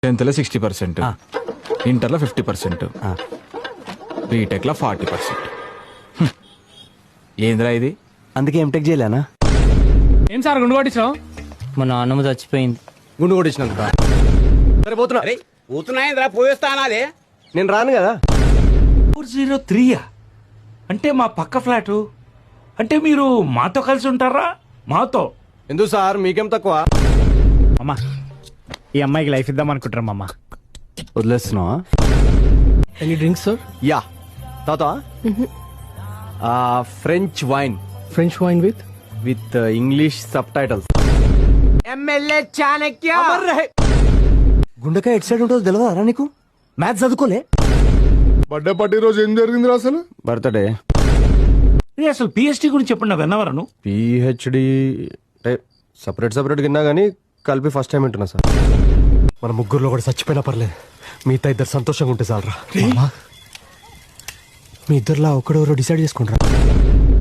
10th లో 60%, ఇంటర్లో 50%, బీటెక్లో 40%. ఏందిరా ఇది? అందుకే ఎంటెక్ చేయలేనా? ఏం సార్ గుండు కొట్టించావు? మా నాన్నమ్మ చచ్చిపోయింది. గుండు కొట్టించినందుక. సరే పోతున్నా. పోతున్నాయింద్రా, పోయేస్తానాలే. నేను రాను కదా. 403 అంటే మా పక్క ఫ్లాటు. అంటే మీరు మాతో కలిసి ఉంటారా? మాతో ఎందుకు సార్ మీకేం తక్కువ? అమ్మా ఈ అమ్మాయికి లైఫ్ ఇద్దాం అనుకుంటారా అమ్మా? వదిలేస్తున్నావా? Any drinks sir? యా తాత. French wine French wine with English subtitles. MLA Chanakya. గుండెకాయ ఎట్ సైడ్ ఉంటుందో తెలియదా నీకు? మ్యాథ్స్ చదువుకోలే? బర్త్డే పార్టీ రోజు ఏం జరిగిందిరా అసలు? బర్త్డే ఇది అసలు పిహెచ్డి గురించి చెప్పండి, విన్నవరా నువ్వు? పిహెచ్డి సపరేట్ విన్నా కానీ కలిపి ఫస్ట్ టైం వింటున్నా సార్. మన ముగ్గురులో కూడా చచ్చిపోయినా పర్లేదు, మిగతా ఇద్దరు సంతోషంగా ఉంటే చాలరా. మీ ఇద్దరులా ఒకడెవరో డిసైడ్ చేసుకుంటారా?